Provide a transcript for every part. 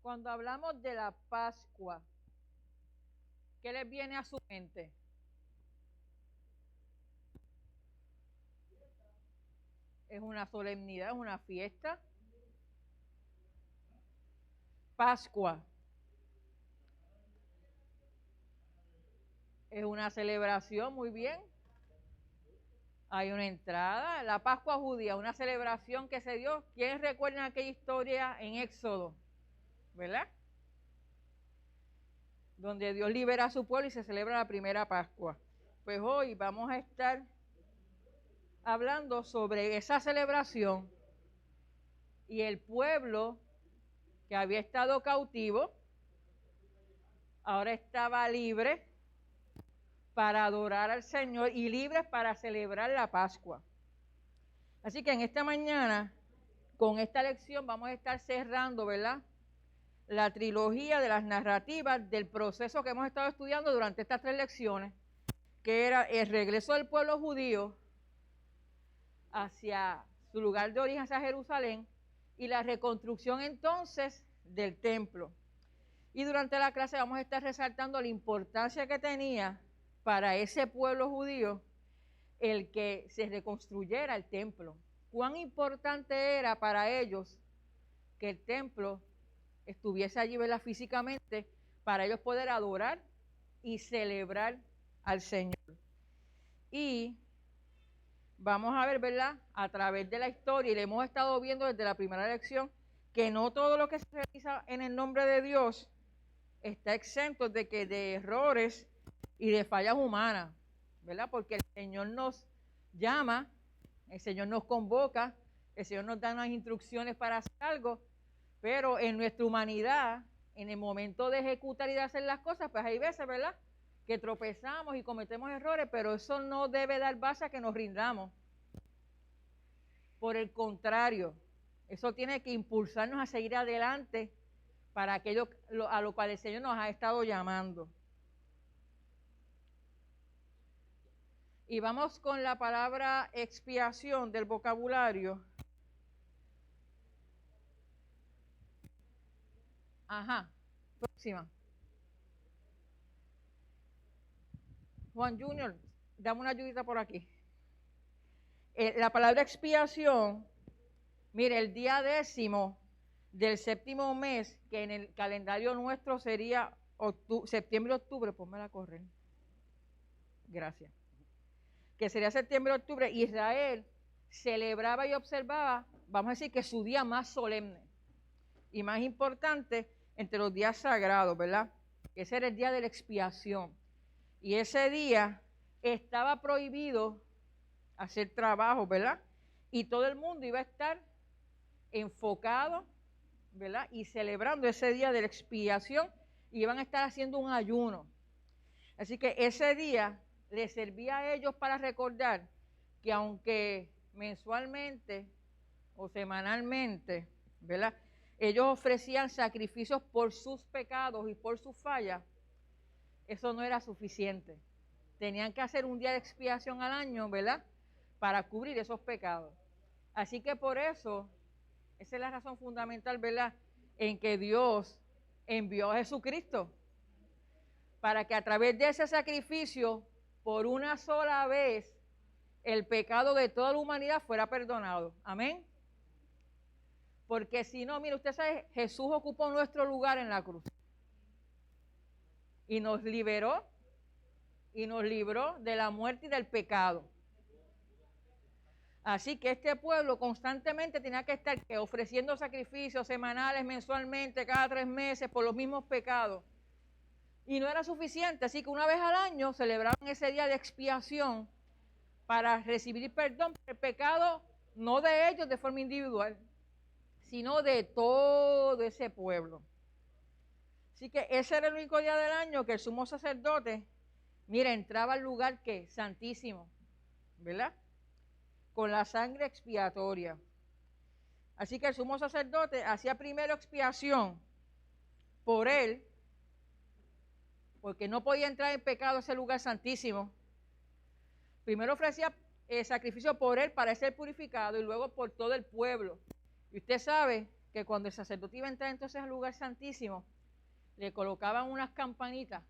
Cuando hablamos de la Pascua, ¿qué les viene a su mente? Es una solemnidad, es una fiesta. Pascua es una celebración, muy bien. Hay una entrada, la Pascua judía, una celebración que se dio. ¿Quiénes recuerdan aquella historia en Éxodo? ¿Verdad? Donde Dios libera a su pueblo y se celebra la primera Pascua. Pues hoy vamos a estar hablando sobre esa celebración y el pueblo que había estado cautivo, ahora estaba libre para adorar al Señor y libre para celebrar la Pascua. Así que en esta mañana, con esta lección, vamos a estar cerrando, ¿verdad?, la trilogía de las narrativas del proceso que hemos estado estudiando durante estas 3 lecciones, que era el regreso del pueblo judío hacia su lugar de origen, hacia Jerusalén, y la reconstrucción entonces del templo. Y durante la clase vamos a estar resaltando la importancia que tenía para ese pueblo judío el que se reconstruyera el templo. Cuán importante era para ellos que el templo estuviese allí, ¿verdad?, físicamente, para ellos poder adorar y celebrar al Señor. Y vamos a ver, ¿verdad?, a través de la historia, y le hemos estado viendo desde la primera lección, que no todo lo que se realiza en el nombre de Dios está exento de errores y de fallas humanas, ¿verdad? Porque el Señor nos llama, el Señor nos convoca, el Señor nos da unas instrucciones para hacer algo, pero en nuestra humanidad, en el momento de ejecutar y de hacer las cosas, pues hay veces, ¿verdad?, que tropezamos y cometemos errores, pero eso no debe dar base a que nos rindamos. Por el contrario, eso tiene que impulsarnos a seguir adelante para aquello a lo cual el Señor nos ha estado llamando. Y vamos con la palabra expiación del vocabulario. Ajá, próxima. Juan Junior, dame una ayudita por aquí. La palabra expiación, mire, el día 10º del 7º mes, que en el calendario nuestro sería septiembre-octubre, pónmela a correr. Gracias. Que sería septiembre-octubre, Israel celebraba y observaba, vamos a decir que su día más solemne y más importante entre los días sagrados, ¿verdad? Ese era el día de la expiación. Y ese día estaba prohibido hacer trabajo, ¿verdad? Y todo el mundo iba a estar enfocado, ¿verdad?, y celebrando ese día de la expiación, y iban a estar haciendo un ayuno. Así que ese día les servía a ellos para recordar que aunque mensualmente o semanalmente, ¿verdad?, ellos ofrecían sacrificios por sus pecados y por sus fallas, eso no era suficiente. Tenían que hacer un día de expiación al año, ¿verdad?, para cubrir esos pecados. Así que por eso, esa es la razón fundamental, ¿verdad?, en que Dios envió a Jesucristo, para que a través de ese sacrificio, por una sola vez, el pecado de toda la humanidad fuera perdonado. Amén. Porque si no, mire, usted sabe, Jesús ocupó nuestro lugar en la cruz. Y nos liberó y nos libró de la muerte y del pecado. Así que este pueblo constantemente tenía que estar ofreciendo sacrificios semanales, mensualmente, cada 3 meses, por los mismos pecados. Y no era suficiente, así que una vez al año celebraban ese día de expiación para recibir perdón por el pecado, no de ellos de forma individual, sino de todo ese pueblo. Así que ese era el único día del año que el sumo sacerdote, mira, entraba al lugar que santísimo, ¿verdad?, con la sangre expiatoria. Así que el sumo sacerdote hacía primero expiación por él, porque no podía entrar en pecado a ese lugar santísimo. Primero ofrecía sacrificio por él para ser purificado y luego por todo el pueblo. Y usted sabe que cuando el sacerdote iba a entrar entonces al lugar santísimo, le colocaban unas campanitas,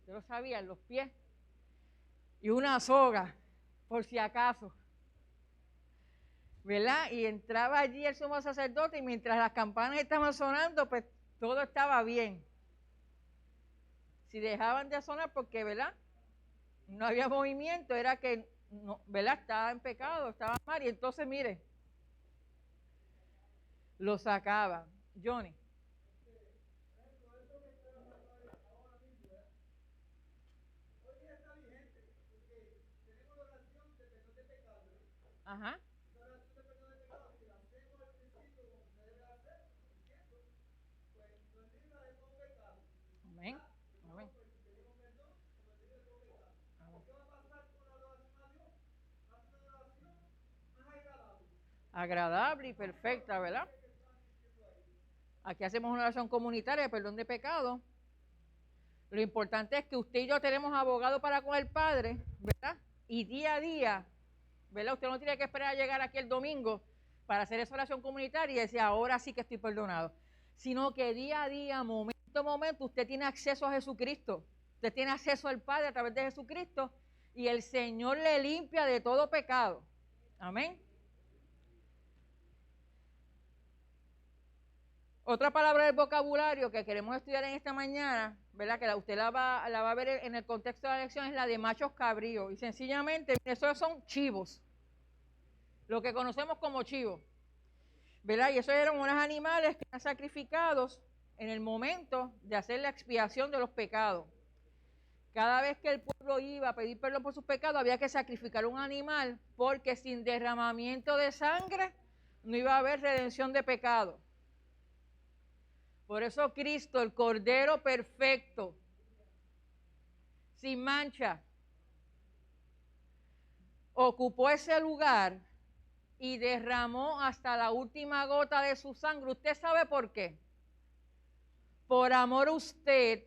yo lo sabía, en los pies, y una soga, por si acaso, ¿verdad? Y entraba allí el sumo sacerdote y mientras las campanas estaban sonando, pues todo estaba bien. Si dejaban de sonar porque, ¿verdad?, no había movimiento, era que, no, ¿verdad?, estaba en pecado, estaba mal, y entonces, mire, lo sacaban. Johnny. Ajá. Amén. Amén. Agradable y perfecta, ¿verdad? Aquí hacemos una oración comunitaria de perdón de pecado. Lo importante es que usted y yo tenemos abogado para con el Padre, ¿verdad? Y día a día, ¿verdad? Usted no tiene que esperar a llegar aquí el domingo para hacer esa oración comunitaria y decir, ahora sí que estoy perdonado. Sino que día a día, momento a momento, usted tiene acceso a Jesucristo. Usted tiene acceso al Padre a través de Jesucristo y el Señor le limpia de todo pecado. Amén. Otra palabra del vocabulario que queremos estudiar en esta mañana, ¿verdad?, que usted la va a ver en el contexto de la lección, es la de machos cabríos. Y sencillamente, esos son chivos, lo que conocemos como chivos, ¿verdad? Y esos eran unos animales que eran sacrificados en el momento de hacer la expiación de los pecados. Cada vez que el pueblo iba a pedir perdón por sus pecados, había que sacrificar un animal, porque sin derramamiento de sangre no iba a haber redención de pecado. Por eso Cristo, el Cordero perfecto, sin mancha, ocupó ese lugar y derramó hasta la última gota de su sangre. ¿Usted sabe por qué? Por amor a usted,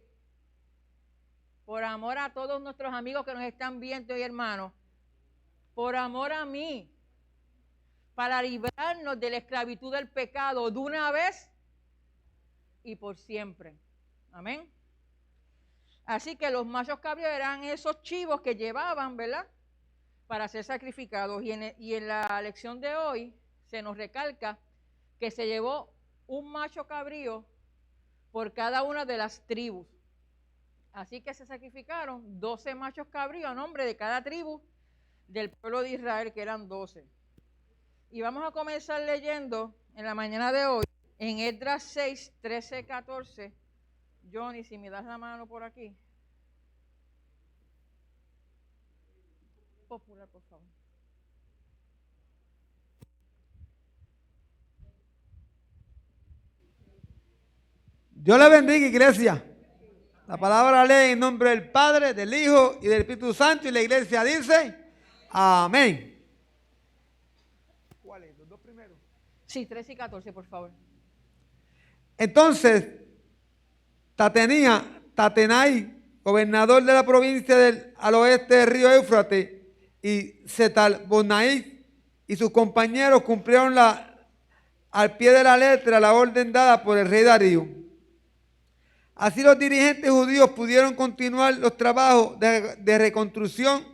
por amor a todos nuestros amigos que nos están viendo y hermanos, por amor a mí, para librarnos de la esclavitud del pecado de una vez y por siempre. Amén. Así que los machos cabríos eran esos chivos que llevaban, ¿verdad?, para ser sacrificados. Y en la lección de hoy se nos recalca que se llevó un macho cabrío por cada una de las tribus. Así que se sacrificaron 12 machos cabríos a nombre de cada tribu del pueblo de Israel, que eran 12. Y vamos a comenzar leyendo en la mañana de hoy, en Esdras 6, 13, 14. Johnny, si me das la mano por aquí. Popular, por favor. Dios le bendiga, iglesia. La palabra lee en nombre del Padre, del Hijo y del Espíritu Santo, y la iglesia dice, amén. ¿Cuáles? ¿Los dos primeros? Sí, 13 y 14, por favor. Entonces, Tatenai, gobernador de la provincia al oeste del río Éufrates, y Setal-Bosnai y sus compañeros cumplieron al pie de la letra la orden dada por el rey Darío. Así los dirigentes judíos pudieron continuar los trabajos de reconstrucción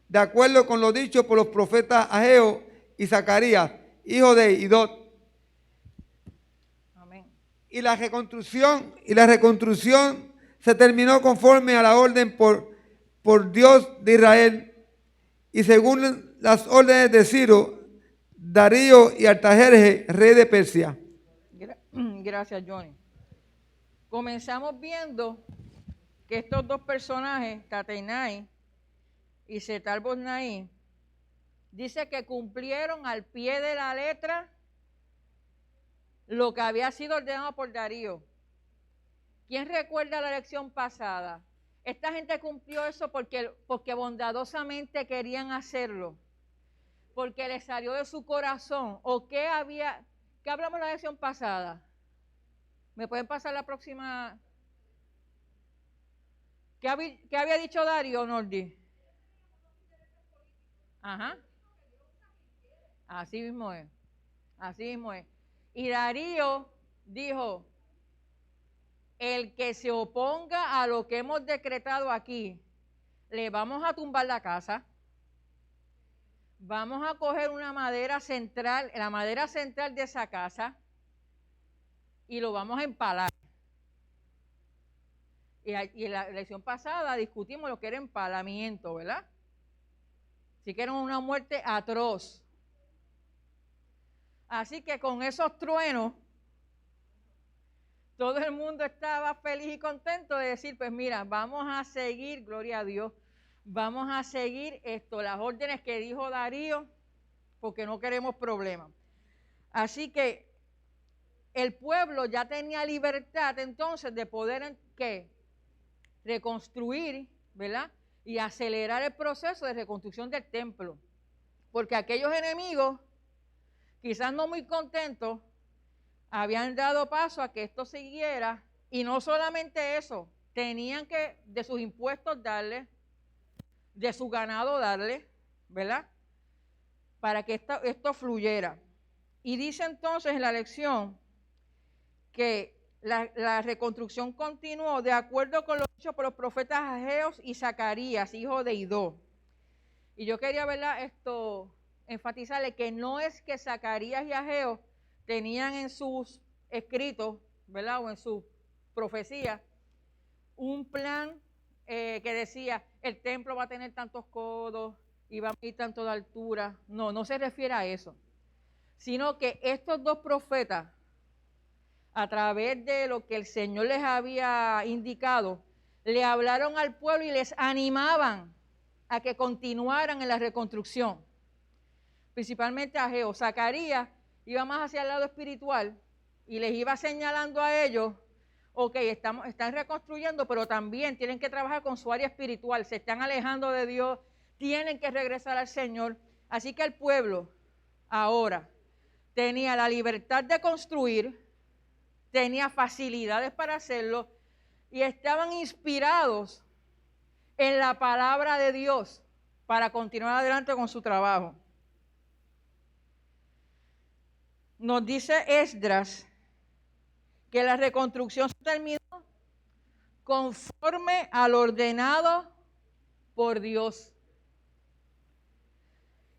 de acuerdo con lo dicho por los profetas Ageo y Zacarías, hijo de Idod. Amén. Y la reconstrucción se terminó conforme a la orden por Dios de Israel y según las órdenes de Ciro, Darío y Artajerjes, rey de Persia. Gracias, Johnny. Comenzamos viendo que estos dos personajes, Tatenai y Setal-Bosnai, dice que cumplieron al pie de la letra lo que había sido ordenado por Darío. ¿Quién recuerda la lección pasada? Esta gente cumplió eso porque bondadosamente querían hacerlo, porque les salió de su corazón. ¿O qué hablamos en la lección pasada? ¿Me pueden pasar la próxima? ¿Qué había dicho Darío, Nordi? Ajá. Así mismo es. Así mismo es. Y Darío dijo, el que se oponga a lo que hemos decretado aquí, le vamos a tumbar la casa, vamos a coger una madera central, la madera central de esa casa, y lo vamos a empalar. Y en la lección pasada discutimos lo que era empalamiento, ¿verdad? Así que era una muerte atroz. Así que con esos truenos, todo el mundo estaba feliz y contento de decir, pues mira, vamos a seguir, gloria a Dios, vamos a seguir las órdenes que dijo Darío, porque no queremos problemas. Así que el pueblo ya tenía libertad entonces de poder, ¿qué? Reconstruir, ¿verdad? Y acelerar el proceso de reconstrucción del templo. Porque aquellos enemigos, quizás no muy contentos, habían dado paso a que esto siguiera, y no solamente eso, tenían que de sus impuestos darle, de su ganado darle, ¿verdad? Para que esto fluyera. Y dice entonces en la lección que la reconstrucción continuó de acuerdo con lo dicho por los profetas Ageos y Zacarías, hijo de Idó. Y yo quería, ¿verdad?, enfatizarle que no es que Zacarías y Ageo tenían en sus escritos, ¿verdad?, o en su profecía, un plan que decía, el templo va a tener tantos codos y va a medir tanto de altura. No, no se refiere a eso. Sino que estos dos profetas, a través de lo que el Señor les había indicado, le hablaron al pueblo y les animaban a que continuaran en la reconstrucción. Principalmente a Ageo. Zacarías iba más hacia el lado espiritual y les iba señalando a ellos, ok, están reconstruyendo, pero también tienen que trabajar con su área espiritual, se están alejando de Dios, tienen que regresar al Señor. Así que el pueblo ahora tenía la libertad de construir, tenía facilidades para hacerlo y estaban inspirados en la palabra de Dios para continuar adelante con su trabajo. Nos dice Esdras que la reconstrucción se terminó conforme al ordenado por Dios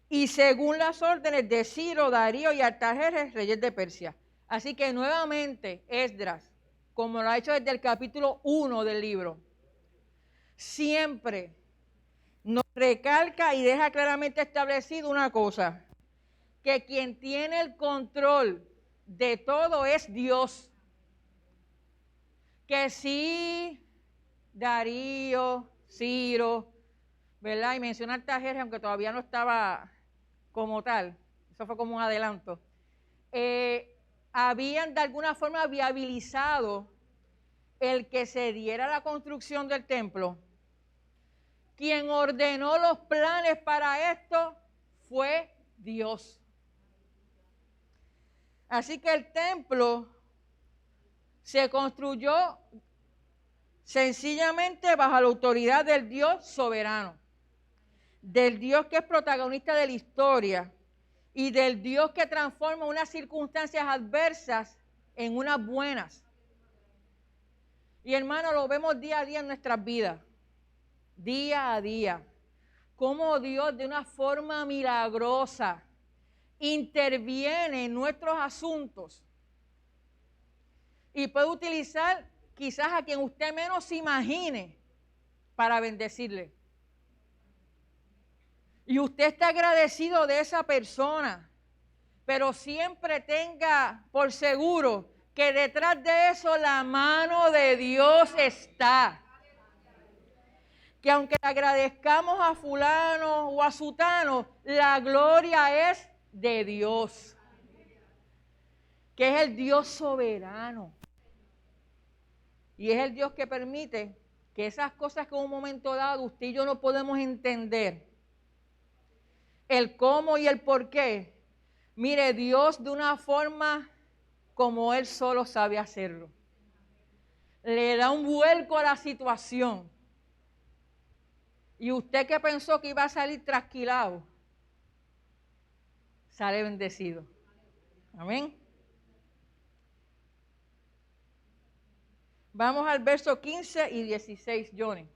y según las órdenes de Ciro, Darío y Artajerjes, reyes de Persia. Así que nuevamente Esdras, como lo ha hecho desde el capítulo 1 del libro, siempre nos recalca y deja claramente establecido una cosa, que quien tiene el control de todo es Dios. Que sí, Darío, Ciro, ¿verdad? Y menciona Artajerjes, aunque todavía no estaba como tal, eso fue como un adelanto, habían de alguna forma viabilizado el que se diera la construcción del templo. Quien ordenó los planes para esto fue Dios. Así que el templo se construyó sencillamente bajo la autoridad del Dios soberano, del Dios que es protagonista de la historia y del Dios que transforma unas circunstancias adversas en unas buenas. Y hermano, lo vemos día a día en nuestras vidas, día a día, cómo Dios de una forma milagrosa interviene en nuestros asuntos y puede utilizar quizás a quien usted menos se imagine para bendecirle. Y usted está agradecido de esa persona, pero siempre tenga por seguro que detrás de eso la mano de Dios está. Que aunque le agradezcamos a fulano o a sutano, la gloria es de Dios, que es el Dios soberano. Y es el Dios que permite que esas cosas que en un momento dado usted y yo no podemos entender, el cómo y el por qué, mire, Dios de una forma como Él solo sabe hacerlo. Le da un vuelco a la situación. Y usted que pensó que iba a salir trasquilado, sale bendecido. Amén. Vamos al verso 15 y 16, Johnny.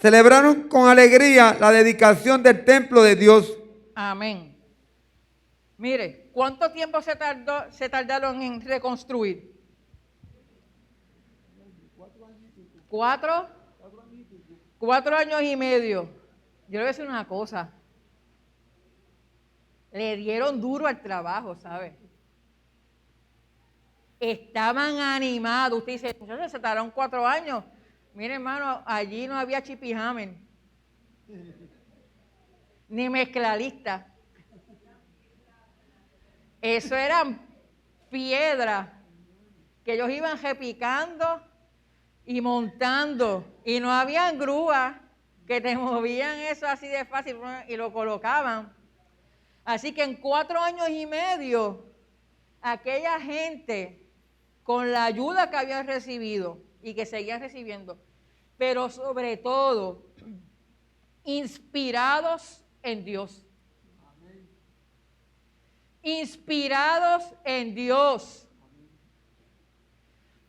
Celebraron con alegría la dedicación del templo de Dios. Amén. Mire, ¿cuánto tiempo se tardaron en reconstruir? 4 años y medio. Yo le voy a decir una cosa. Le dieron duro al trabajo, ¿sabe? Estaban animados. Usted dice, muchachos, se tardaron 4 años. Mire, hermano, allí no había chipijamen, ni mezclalista. Eso eran piedras que ellos iban repicando y montando. Y no habían grúas que te movían eso así de fácil y lo colocaban. Así que en 4 años y medio, aquella gente, con la ayuda que habían recibido y que seguían recibiendo, pero sobre todo, inspirados en Dios. Inspirados en Dios.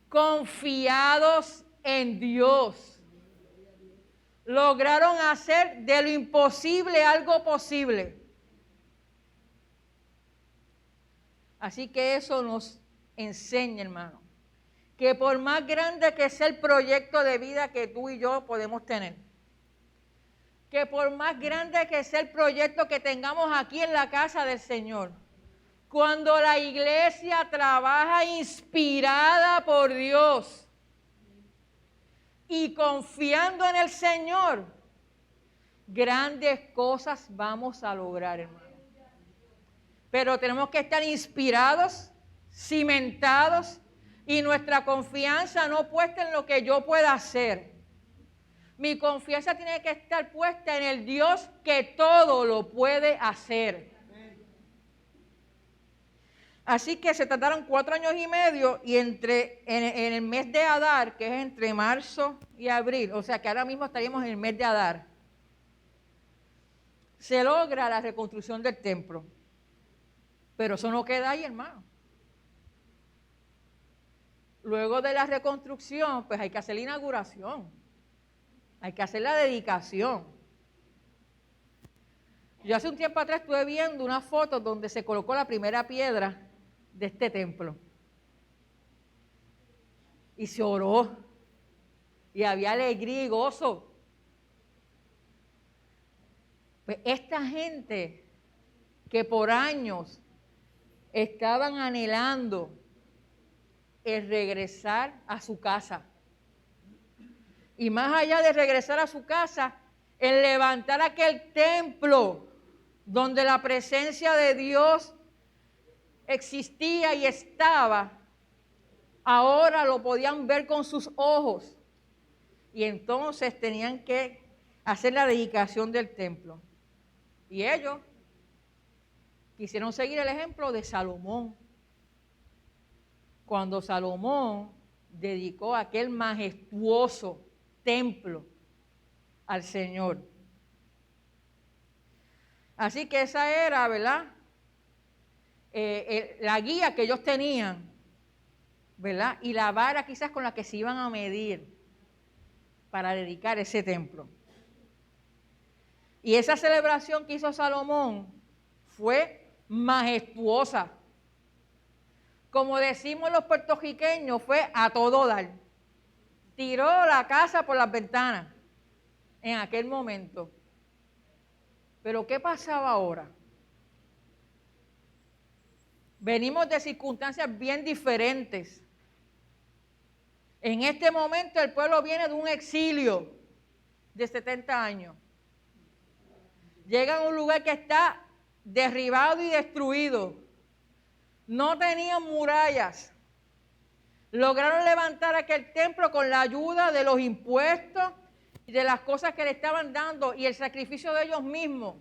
Confiados en Dios. Lograron hacer de lo imposible algo posible. Así que eso nos enseña, hermano, que por más grande que sea el proyecto de vida que tú y yo podemos tener, que por más grande que sea el proyecto que tengamos aquí en la casa del Señor, cuando la iglesia trabaja inspirada por Dios y confiando en el Señor, grandes cosas vamos a lograr, hermano. Pero tenemos que estar inspirados, cimentados y nuestra confianza no puesta en lo que yo pueda hacer. Mi confianza tiene que estar puesta en el Dios que todo lo puede hacer. Así que se tardaron 4 años y medio y en el mes de Adar, que es entre marzo y abril, o sea que ahora mismo estaríamos en el mes de Adar, se logra la reconstrucción del templo. Pero eso no queda ahí, hermano. Luego de la reconstrucción, pues hay que hacer la inauguración. Hay que hacer la dedicación. Yo hace un tiempo atrás estuve viendo una foto donde se colocó la primera piedra de este templo. Y se oró. Y había alegría y gozo. Pues esta gente que por años estaban anhelando el regresar a su casa. Y más allá de regresar a su casa, el levantar aquel templo donde la presencia de Dios existía y estaba, ahora lo podían ver con sus ojos. Y entonces tenían que hacer la dedicación del templo. Y ellos quisieron seguir el ejemplo de Salomón. Cuando Salomón dedicó aquel majestuoso templo al Señor. Así que esa era, ¿verdad? La guía que ellos tenían, ¿verdad? Y la vara quizás con la que se iban a medir para dedicar ese templo. Y esa celebración que hizo Salomón fue majestuosa. Como decimos los puertorriqueños, fue a todo dar. Tiró la casa por las ventanas en aquel momento. Pero ¿qué pasaba ahora? Venimos de circunstancias bien diferentes. En este momento el pueblo viene de un exilio de 70 años. Llega a un lugar que está derribado y destruido. no tenían murallas. Lograron levantar aquel templo con la ayuda de los impuestos y de las cosas que le estaban dando y el sacrificio de ellos mismos.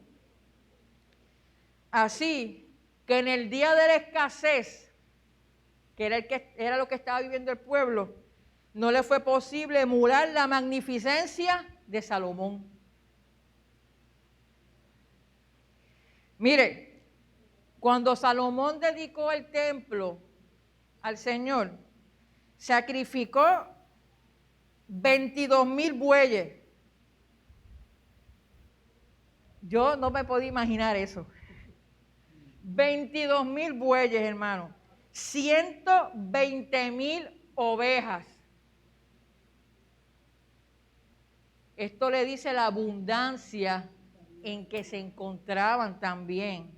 Así que en el día de la escasez, que era lo que estaba viviendo el pueblo, no le fue posible emular la magnificencia de Salomón. Mire, cuando Salomón dedicó el templo al Señor, sacrificó 22,000 bueyes. Yo no me podía imaginar eso. 22,000 bueyes, hermano. 120,000 ovejas. Esto le dice la abundancia en que se encontraban también,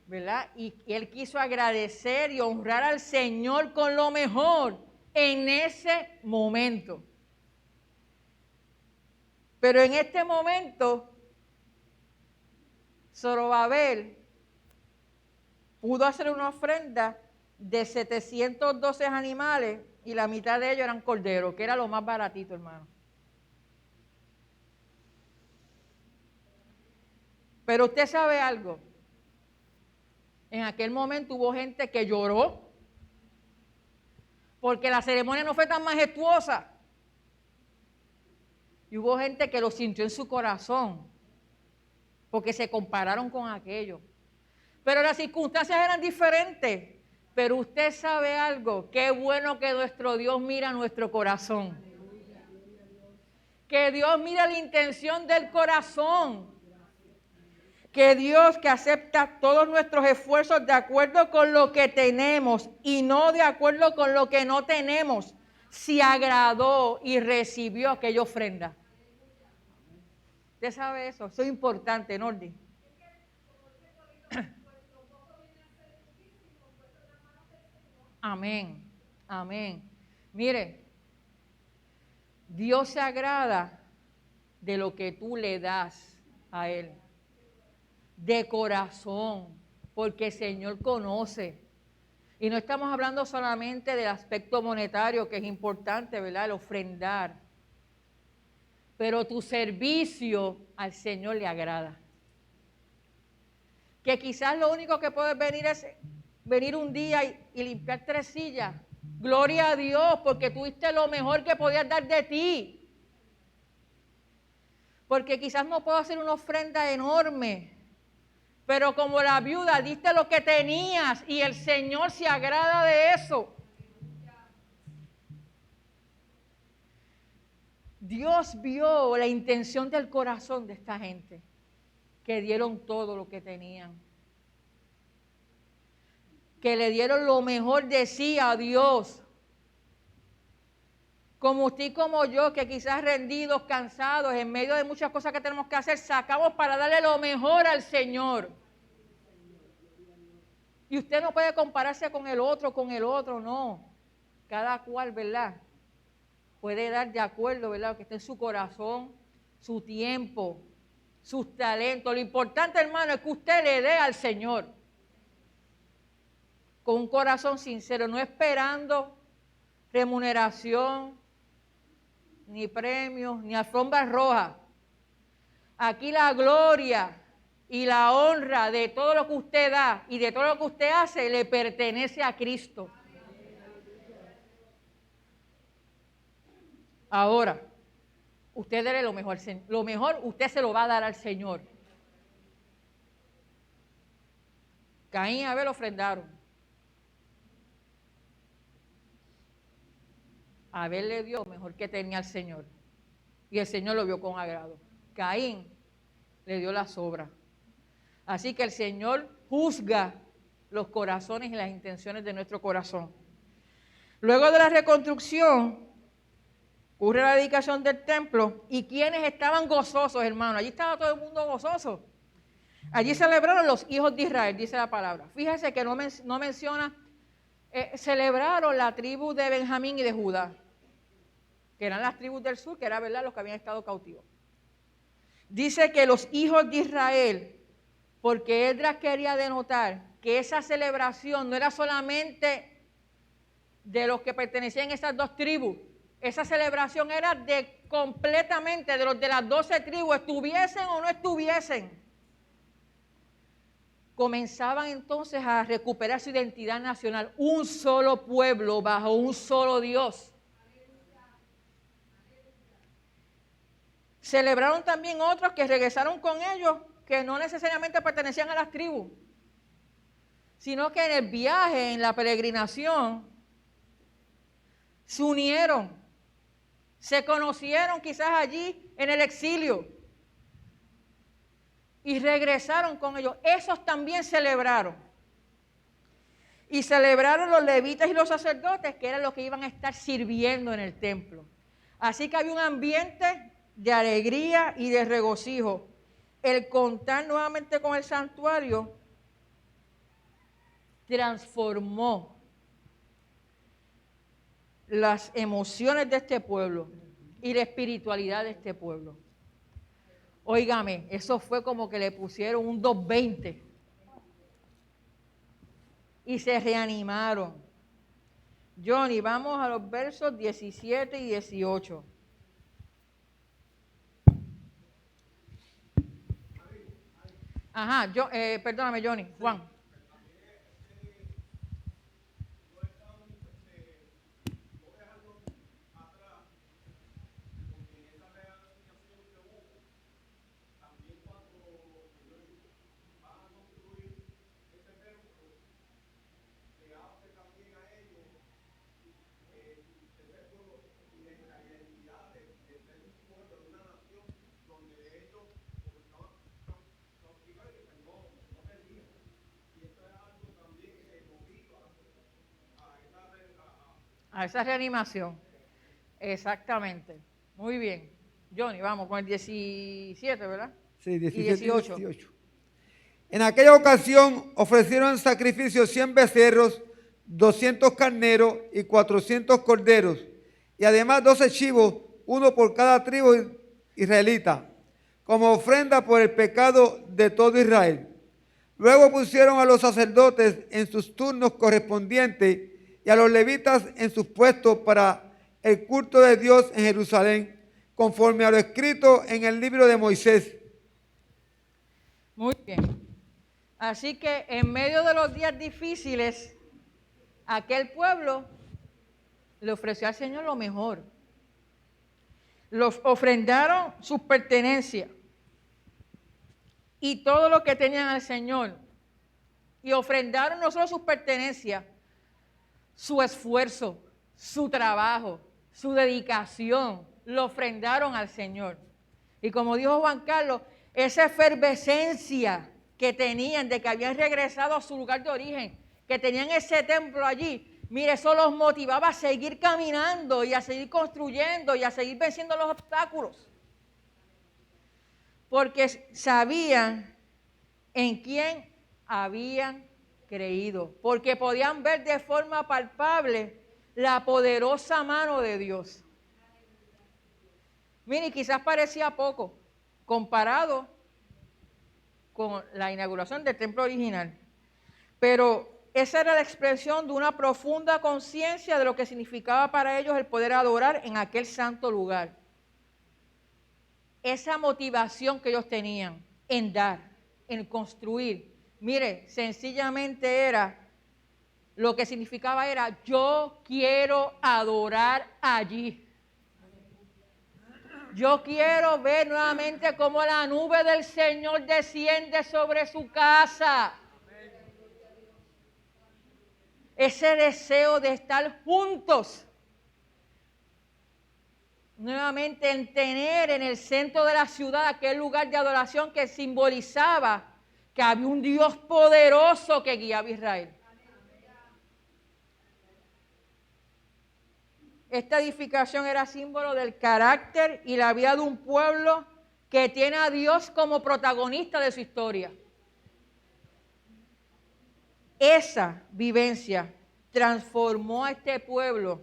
¿verdad? Y él quiso agradecer y honrar al Señor con lo mejor en ese momento. Pero en este momento, Zorobabel pudo hacer una ofrenda de 712 animales y la mitad de ellos eran corderos, que era lo más baratito, hermano. Pero usted sabe algo. En aquel momento hubo gente que lloró porque la ceremonia no fue tan majestuosa. Y hubo gente que lo sintió en su corazón porque se compararon con aquello. Pero las circunstancias eran diferentes. Pero usted sabe algo, qué bueno que nuestro Dios mira nuestro corazón. Que Dios mira la intención del corazón. Que Dios, que acepta todos nuestros esfuerzos de acuerdo con lo que tenemos y no de acuerdo con lo que no tenemos, se agradó y recibió aquella ofrenda. ¿Usted sabe eso? Eso es importante, Nordi. Amén, amén. Mire, Dios se agrada de lo que tú le das a Él. De corazón, porque el Señor conoce. Y no estamos hablando solamente del aspecto monetario, que es importante, ¿verdad? El ofrendar. Pero tu servicio al Señor le agrada. Que quizás lo único que puedes venir es venir un día y limpiar 3 sillas. Gloria a Dios, porque tú diste lo mejor que podías dar de ti. Porque quizás no puedo hacer una ofrenda enorme, pero como la viuda diste lo que tenías y el Señor se agrada de eso. Dios vio la intención del corazón de esta gente, que dieron todo lo que tenían, que le dieron lo mejor de sí a Dios. Como usted y como yo, que quizás rendidos, cansados, en medio de muchas cosas que tenemos que hacer, sacamos para darle lo mejor al Señor. Y usted no puede compararse con el otro, no. Cada cual, ¿verdad? Puede dar de acuerdo, ¿verdad? Lo que esté en su corazón, su tiempo, sus talentos. Lo importante, hermano, es que usted le dé al Señor con un corazón sincero, no esperando remuneración, ni premios, ni alfombras rojas. Aquí la gloria y la honra de todo lo que usted da y de todo lo que usted hace le pertenece a Cristo. Ahora, usted dele lo mejor usted se lo va a dar al Señor. Caín y Abel ofrendaron. Abel le dio lo mejor que tenía al Señor y el Señor lo vio con agrado. Caín le dio la sobra. Así que el Señor juzga los corazones y las intenciones de nuestro corazón. Luego de la reconstrucción, ocurre la dedicación del templo y quienes estaban gozosos, hermano. Allí estaba todo el mundo gozoso. Allí celebraron los hijos de Israel, dice la palabra. Fíjese que no menciona, celebraron la tribu de Benjamín y de Judá, que eran las tribus del sur, que era verdad los que habían estado cautivos. Dice que los hijos de Israel, porque Esdras quería denotar que esa celebración no era solamente de los que pertenecían a esas dos tribus. Esa celebración era de completamente de los de las 12 tribus, estuviesen o no estuviesen. Comenzaban entonces a recuperar su identidad nacional, un solo pueblo bajo un solo Dios. Celebraron también otros que regresaron con ellos, que no necesariamente pertenecían a las tribus, sino que en el viaje, en la peregrinación, se unieron, se conocieron quizás allí en el exilio y regresaron con ellos. Esos también celebraron. Y celebraron los levitas y los sacerdotes, que eran los que iban a estar sirviendo en el templo. Así que había un ambiente de alegría y de regocijo. El contar nuevamente con el santuario transformó las emociones de este pueblo y la espiritualidad de este pueblo. Óigame, eso fue como que le pusieron un 220 y se reanimaron. Johnny, vamos a los versos 17 y 18. Ajá, perdóname, Johnny, Juan. A esa reanimación. Exactamente. Muy bien. Johnny, vamos con el 17, ¿verdad? Sí, 17 y 18. 18. En aquella ocasión ofrecieron sacrificios 100 becerros, 200 carneros y 400 corderos, y además 12 chivos, uno por cada tribu israelita, como ofrenda por el pecado de todo Israel. Luego pusieron a los sacerdotes en sus turnos correspondientes y a los levitas en sus puestos para el culto de Dios en Jerusalén, conforme a lo escrito en el libro de Moisés. Muy bien. Así que en medio de los días difíciles, aquel pueblo le ofreció al Señor lo mejor. Los ofrendaron sus pertenencias y todo lo que tenían al Señor. Y ofrendaron no solo sus pertenencias, su esfuerzo, su trabajo, su dedicación, lo ofrendaron al Señor. Y como dijo Juan Carlos, esa efervescencia que tenían de que habían regresado a su lugar de origen, que tenían ese templo allí, mire, eso los motivaba a seguir caminando y a seguir construyendo y a seguir venciendo los obstáculos. Porque sabían en quién habían creído, porque podían ver de forma palpable la poderosa mano de Dios. Mire, quizás parecía poco comparado con la inauguración del templo original, pero esa era la expresión de una profunda conciencia de lo que significaba para ellos el poder adorar en aquel santo lugar. Esa motivación que ellos tenían en dar, en construir, mire, sencillamente era, lo que significaba era, yo quiero adorar allí. Yo quiero ver nuevamente cómo la nube del Señor desciende sobre su casa. Ese deseo de estar juntos. Nuevamente en tener en el centro de la ciudad aquel lugar de adoración que simbolizaba que había un Dios poderoso que guiaba a Israel. Esta edificación era símbolo del carácter y la vida de un pueblo que tiene a Dios como protagonista de su historia. Esa vivencia transformó a este pueblo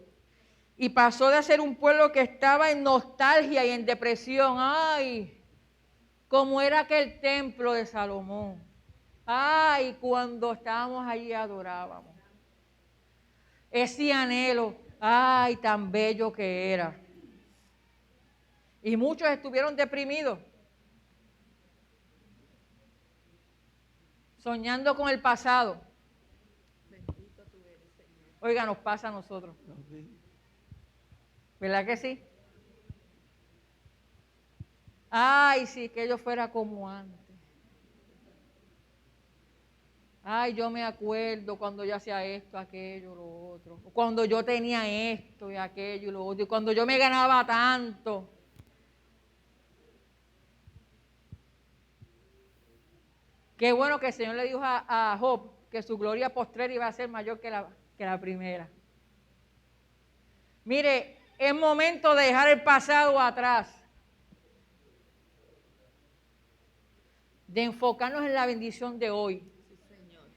y pasó de ser un pueblo que estaba en nostalgia y en depresión. ¡Ay! Como era aquel templo de Salomón. Ay, cuando estábamos allí adorábamos. Ese anhelo, ay, tan bello que era. Y muchos estuvieron deprimidos, soñando con el pasado. Oiga, nos pasa a nosotros. ¿Verdad que sí? Ay, sí, que yo fuera como antes. Ay, yo me acuerdo cuando yo hacía esto, aquello, lo otro. Cuando yo tenía esto y aquello y lo otro. Y cuando yo me ganaba tanto. Qué bueno que el Señor le dijo a Job que su gloria postrera iba a ser mayor que la primera. Mire, es momento de dejar el pasado atrás. De enfocarnos en la bendición de hoy.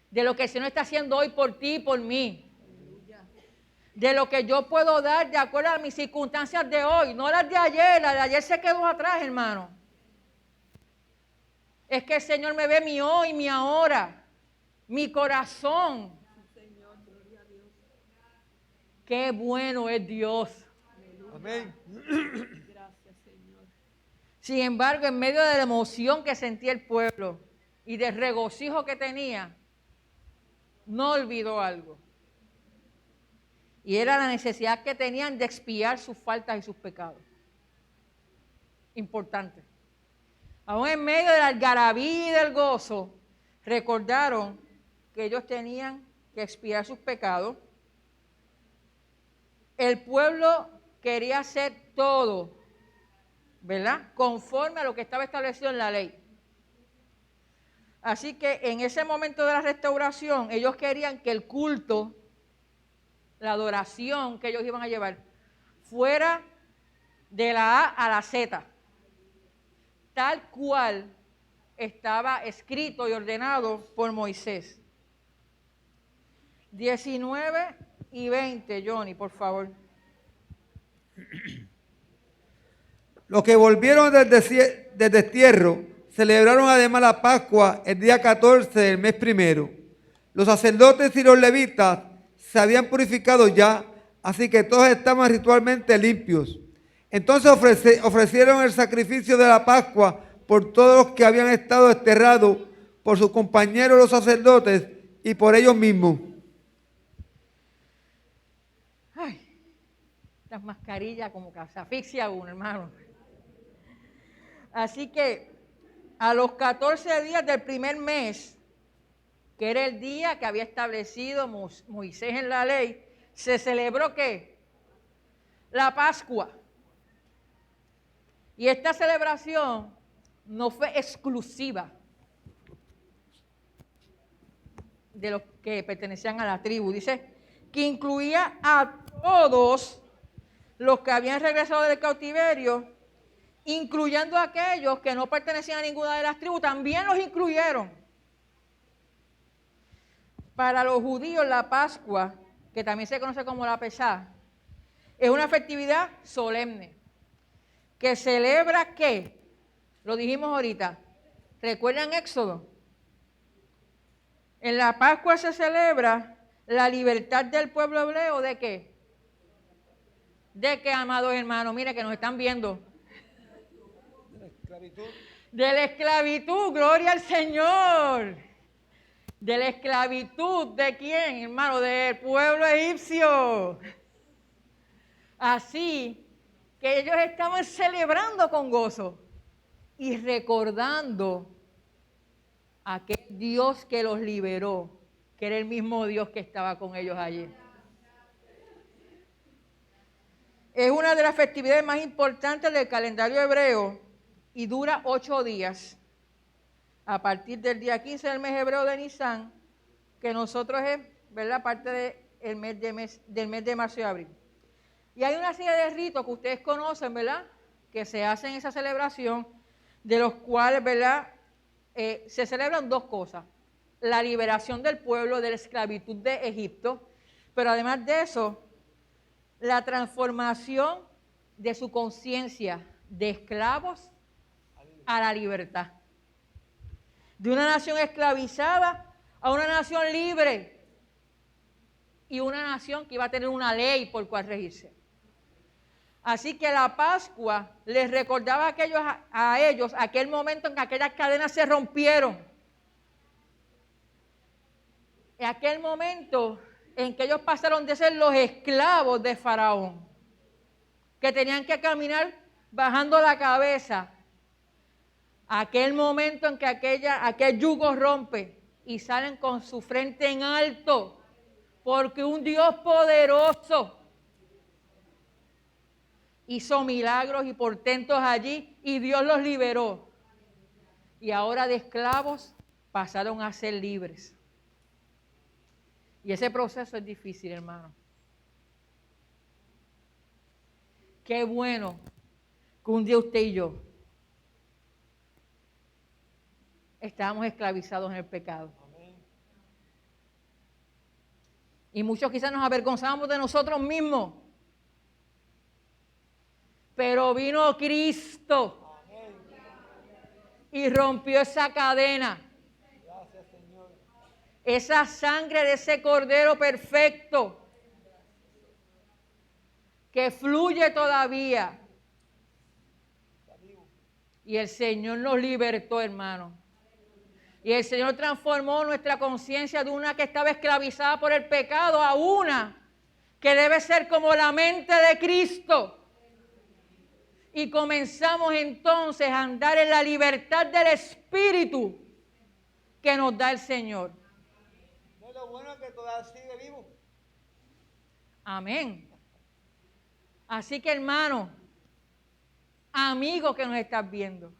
De lo que el Señor está haciendo hoy por ti y por mí. De lo que yo puedo dar de acuerdo a mis circunstancias de hoy, no las de ayer. La de ayer se quedó atrás, hermano. Es que el Señor me ve mi hoy, mi ahora, mi corazón. Qué bueno es Dios. Amén. Sin embargo, en medio de la emoción que sentía el pueblo y del regocijo que tenía, no olvidó algo. Y era la necesidad que tenían de expiar sus faltas y sus pecados. Importante. Aún en medio de la algarabía y del gozo, recordaron que ellos tenían que expiar sus pecados. El pueblo quería hacer todo, ¿verdad? Conforme a lo que estaba establecido en la ley. Así que en ese momento de la restauración, ellos querían que el culto, la adoración que ellos iban a llevar, fuera de la A a la Z, tal cual estaba escrito y ordenado por Moisés. 19 y 20, Johnny, por favor. Los que volvieron del destierro celebraron además la Pascua el día 14 del mes primero. Los sacerdotes y los levitas se habían purificado ya, así que todos estaban ritualmente limpios. Entonces ofrecieron el sacrificio de la Pascua por todos los que habían estado desterrados, por sus compañeros los sacerdotes y por ellos mismos. Ay, las mascarillas como que se asfixia uno, hermano. Así que a los 14 días del primer mes, que era el día que había establecido Moisés en la ley, se celebró ¿qué? La Pascua. Y esta celebración no fue exclusiva de los que pertenecían a la tribu. Dice que incluía a todos los que habían regresado del cautiverio, incluyendo a aquellos que no pertenecían a ninguna de las tribus, también los incluyeron. Para los judíos la Pascua, que también se conoce como la Pesá, es una festividad solemne, que celebra ¿qué? Lo dijimos ahorita. ¿Recuerdan Éxodo? En la Pascua se celebra la libertad del pueblo hebreo ¿de qué? ¿De qué, amados hermanos? Mire que nos están viendo. De la esclavitud. De la esclavitud, gloria al Señor. De la esclavitud, ¿de quién, hermano? Del pueblo egipcio. Así que ellos estaban celebrando con gozo y recordando a aquel Dios que los liberó, que era el mismo Dios que estaba con ellos allí. Es una de las festividades más importantes del calendario hebreo y dura 8 días. A partir del día 15 del mes hebreo de Nisan, que nosotros es, ¿verdad?, parte del mes de marzo y abril. Y hay una serie de ritos que ustedes conocen, ¿verdad?, que se hacen en esa celebración, de los cuales, ¿verdad?, se celebran dos cosas. La liberación del pueblo de la esclavitud de Egipto, pero además de eso, la transformación de su conciencia de esclavos a la libertad. De una nación esclavizada a una nación libre. Y una nación que iba a tener una ley por cual regirse. Así que la Pascua les recordaba a ellos aquel momento en que aquellas cadenas se rompieron. En aquel momento en que ellos pasaron de ser los esclavos de Faraón, que tenían que caminar bajando la cabeza. Aquel momento en que aquel yugo rompe y salen con su frente en alto, porque un Dios poderoso hizo milagros y portentos allí y Dios los liberó. Y ahora de esclavos pasaron a ser libres. Y ese proceso es difícil, hermano. Qué bueno que un día usted y yo estábamos esclavizados en el pecado. Y muchos quizás nos avergonzábamos de nosotros mismos. Pero vino Cristo y rompió esa cadena. Esa sangre de ese Cordero perfecto que fluye todavía. Y el Señor nos libertó, hermano. Y el Señor transformó nuestra conciencia de una que estaba esclavizada por el pecado a una que debe ser como la mente de Cristo. Y comenzamos entonces a andar en la libertad del Espíritu que nos da el Señor. No, lo bueno es que todavía sigue vivo. Amén. Así que, hermano, amigo que nos estás viendo,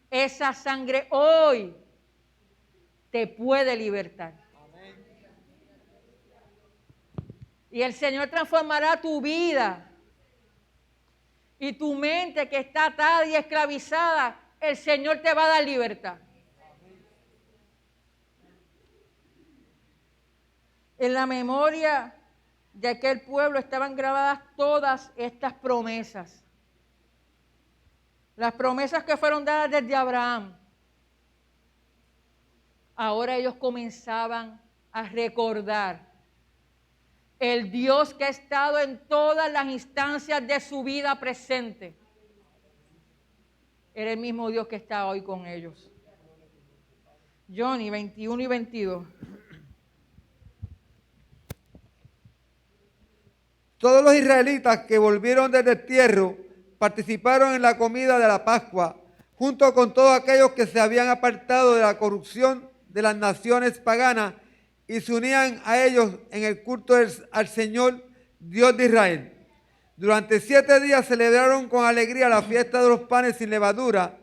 esa sangre hoy te puede libertar. Amén. Y el Señor transformará tu vida y tu mente que está atada y esclavizada, el Señor te va a dar libertad. En la memoria de aquel pueblo estaban grabadas todas estas promesas. Las promesas que fueron dadas desde Abraham. Ahora ellos comenzaban a recordar el Dios que ha estado en todas las instancias de su vida presente. Era el mismo Dios que está hoy con ellos. Johnny, 21 y 22. Todos los israelitas que volvieron del destierro participaron en la comida de la Pascua, junto con todos aquellos que se habían apartado de la corrupción de las naciones paganas y se unían a ellos en el culto al Señor, Dios de Israel. Durante 7 días celebraron con alegría la fiesta de los panes sin levadura,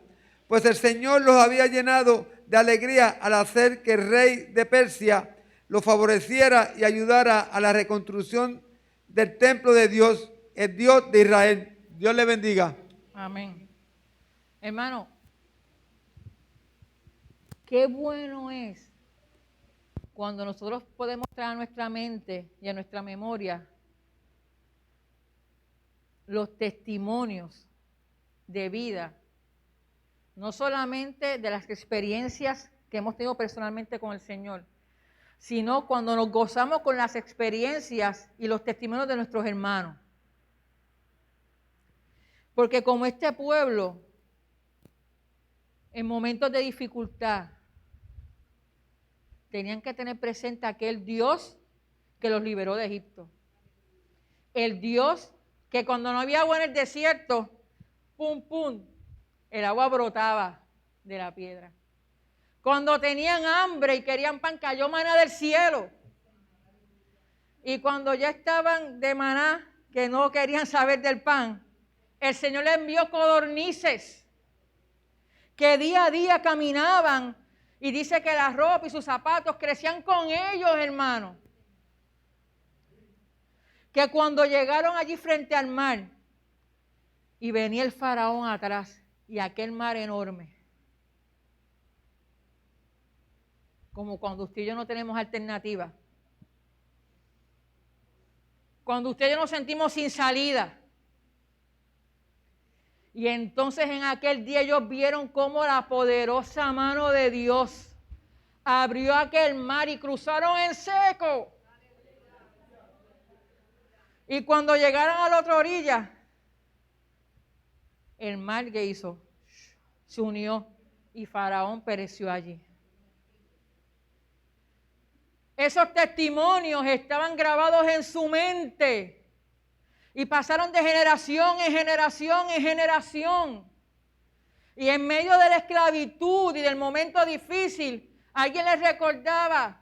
pues el Señor los había llenado de alegría al hacer que el rey de Persia los favoreciera y ayudara a la reconstrucción del templo de Dios, el Dios de Israel. Dios le bendiga. Amén. Hermano, qué bueno es cuando nosotros podemos traer a nuestra mente y a nuestra memoria los testimonios de vida, no solamente de las experiencias que hemos tenido personalmente con el Señor, sino cuando nos gozamos con las experiencias y los testimonios de nuestros hermanos. Porque como este pueblo, en momentos de dificultad, tenían que tener presente aquel Dios que los liberó de Egipto. El Dios que cuando no había agua en el desierto, pum, pum, el agua brotaba de la piedra. Cuando tenían hambre y querían pan, cayó maná del cielo. Y cuando ya estaban de maná, que no querían saber del pan, el Señor les envió codornices que día a día caminaban y dice que la ropa y sus zapatos crecían con ellos, hermano. Que cuando llegaron allí frente al mar y venía el faraón atrás y aquel mar enorme, como cuando usted y yo no tenemos alternativa, cuando usted y yo nos sentimos sin salida, Y entonces en aquel día ellos vieron cómo la poderosa mano de Dios abrió aquel mar y cruzaron en seco. Y cuando llegaron a la otra orilla, el mar que hizo se unió y Faraón pereció allí. Esos testimonios estaban grabados en su mente y pasaron de generación en generación en generación. Y en medio de la esclavitud y del momento difícil, alguien les recordaba: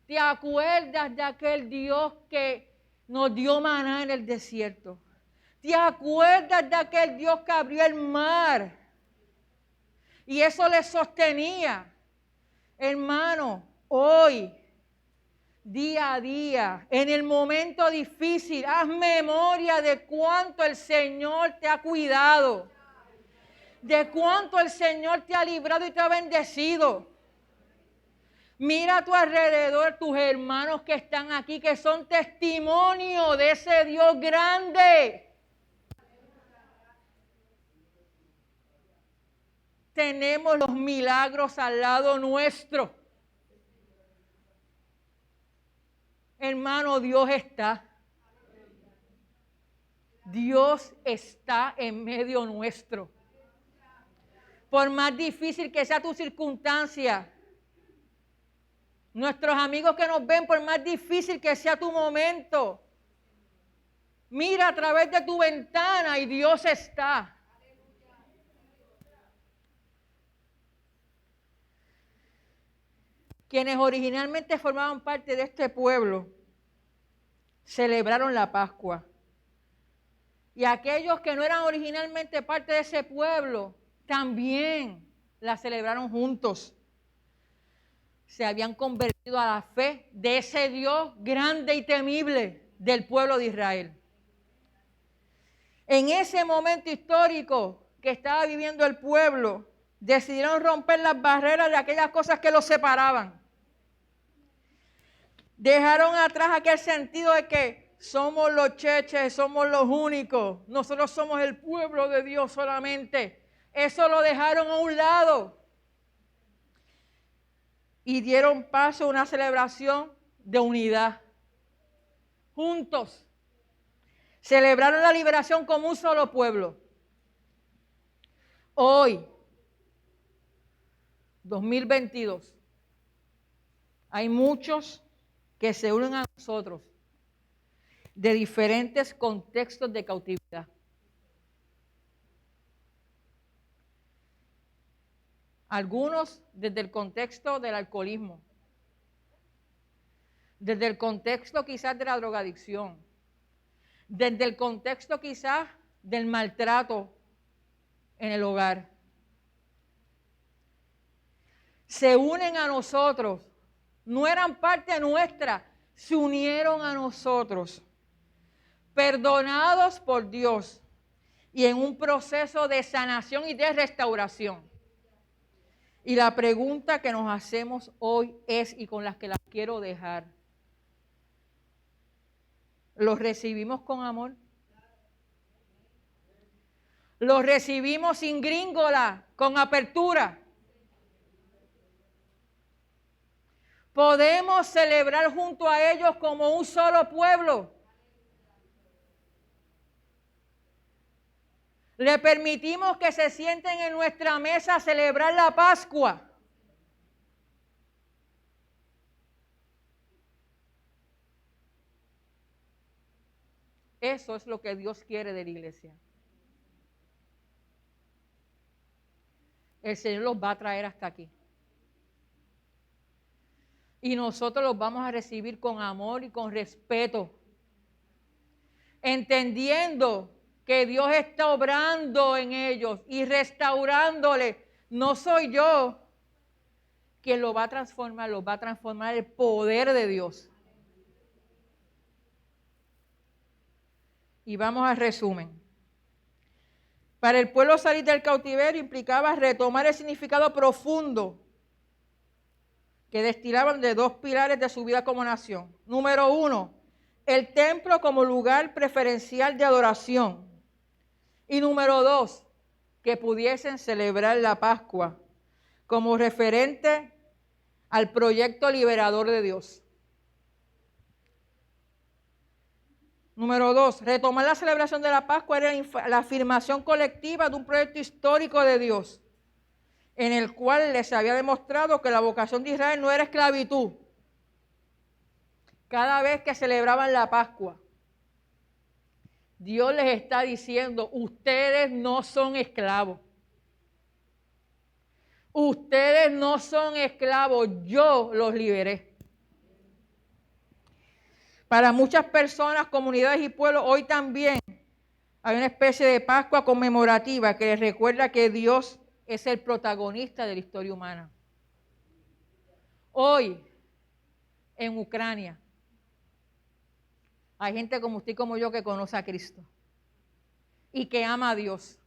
¿te acuerdas de aquel Dios que nos dio maná en el desierto? ¿Te acuerdas de aquel Dios que abrió el mar? Y eso les sostenía. Hermano, hoy, día a día, en el momento difícil, haz memoria de cuánto el Señor te ha cuidado, de cuánto el Señor te ha librado y te ha bendecido. Mira a tu alrededor tus hermanos que están aquí, que son testimonio de ese Dios grande. Tenemos los milagros al lado nuestro. Hermano, Dios está. Dios está en medio nuestro. Por más difícil que sea tu circunstancia, nuestros amigos que nos ven, por más difícil que sea tu momento, mira a través de tu ventana y Dios está. Quienes originalmente formaban parte de este pueblo celebraron la Pascua. Y aquellos que no eran originalmente parte de ese pueblo también la celebraron juntos. Se habían convertido a la fe de ese Dios grande y temible del pueblo de Israel. En ese momento histórico que estaba viviendo el pueblo, decidieron romper las barreras de aquellas cosas que los separaban. Dejaron atrás aquel sentido de que somos los cheches, somos los únicos, nosotros somos el pueblo de Dios solamente. Eso lo dejaron a un lado y dieron paso a una celebración de unidad. Juntos celebraron la liberación como un solo pueblo. Hoy, 2022, hay muchos que se unen a nosotros de diferentes contextos de cautividad. Algunos desde el contexto del alcoholismo, desde el contexto quizás de la drogadicción, desde el contexto quizás del maltrato en el hogar. Se unen a nosotros, no eran parte nuestra, se unieron a nosotros, perdonados por Dios y en un proceso de sanación y de restauración. Y la pregunta que nos hacemos hoy es, y con las que las quiero dejar, ¿los recibimos con amor? ¿Los recibimos sin gringola, con apertura? ¿Podemos celebrar junto a ellos como un solo pueblo? ¿Le permitimos que se sienten en nuestra mesa a celebrar la Pascua? Eso es lo que Dios quiere de la iglesia. El Señor los va a traer hasta aquí. Y nosotros los vamos a recibir con amor y con respeto, entendiendo que Dios está obrando en ellos y restaurándole. No soy yo quien lo va a transformar el poder de Dios. Y vamos al resumen. Para el pueblo salir del cautiverio implicaba retomar el significado profundo que destilaban de dos pilares de su vida como nación. Número 1, el templo como lugar preferencial de adoración. Y número 2, que pudiesen celebrar la Pascua como referente al proyecto liberador de Dios. Número 2, retomar la celebración de la Pascua era la afirmación colectiva de un proyecto histórico de Dios, en el cual les había demostrado que la vocación de Israel no era esclavitud. Cada vez que celebraban la Pascua, Dios les está diciendo, ustedes no son esclavos. Ustedes no son esclavos, yo los liberé. Para muchas personas, comunidades y pueblos, hoy también hay una especie de Pascua conmemorativa que les recuerda que Dios es el protagonista de la historia humana. Hoy, en Ucrania, hay gente como usted y como yo que conoce a Cristo y que ama a Dios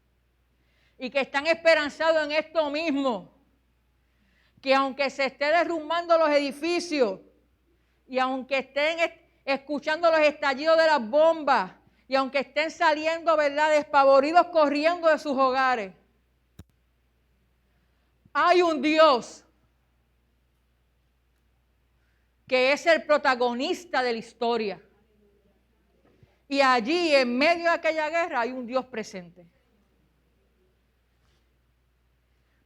y que están esperanzados en esto mismo, que aunque se esté derrumbando los edificios y aunque estén escuchando los estallidos de las bombas y aunque estén saliendo, ¿verdad?, despavoridos corriendo de sus hogares, hay un Dios que es el protagonista de la historia. Y allí, en medio de aquella guerra, hay un Dios presente.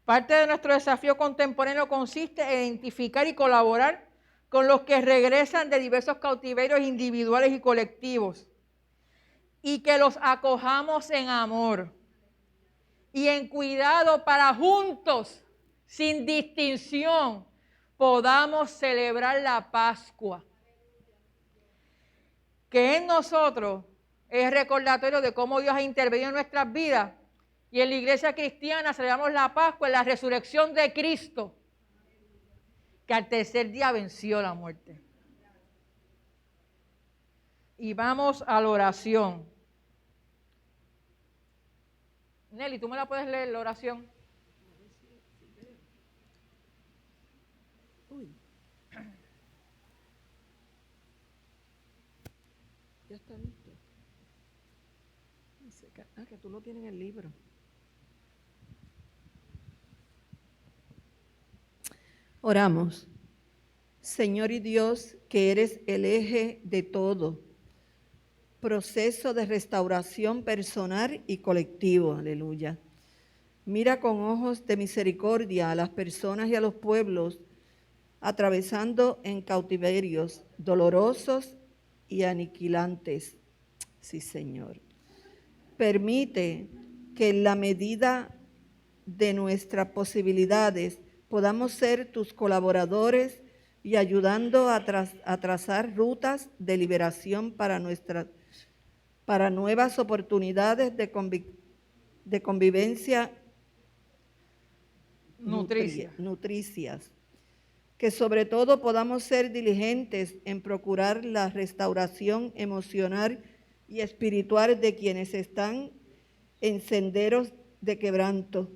Parte de nuestro desafío contemporáneo consiste en identificar y colaborar con los que regresan de diversos cautiverios individuales y colectivos y que los acojamos en amor y en cuidado para juntos, sin distinción, podamos celebrar la Pascua. Que en nosotros es recordatorio de cómo Dios ha intervenido en nuestras vidas. Y en la iglesia cristiana celebramos la Pascua en la resurrección de Cristo, que al tercer día venció la muerte. Y vamos a la oración. Nelly, ¿tú me la puedes leer, la oración? Uy. Ya está listo. Que tú lo tienes en el libro. Oramos. Señor y Dios, que eres el eje de todo proceso de restauración personal y colectivo. Aleluya. Mira con ojos de misericordia a las personas y a los pueblos atravesando en cautiverios dolorosos y aniquilantes. Sí, Señor. Permite que en la medida de nuestras posibilidades podamos ser tus colaboradores y ayudando a trazar rutas de liberación para nuevas oportunidades de convivencia nutricias. Que sobre todo podamos ser diligentes en procurar la restauración emocional y espiritual de quienes están en senderos de quebranto.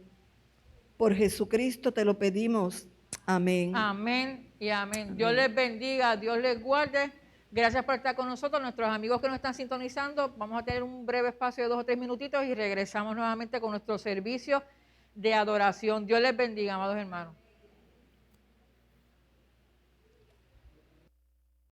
Por Jesucristo te lo pedimos. Amén. Amén y amén. Dios les bendiga, Dios les guarde. Gracias por estar con nosotros. Nuestros amigos que nos están sintonizando, vamos a tener un breve espacio de 2 o 3 minutitos y regresamos nuevamente con nuestro servicio de adoración. Dios les bendiga, amados hermanos.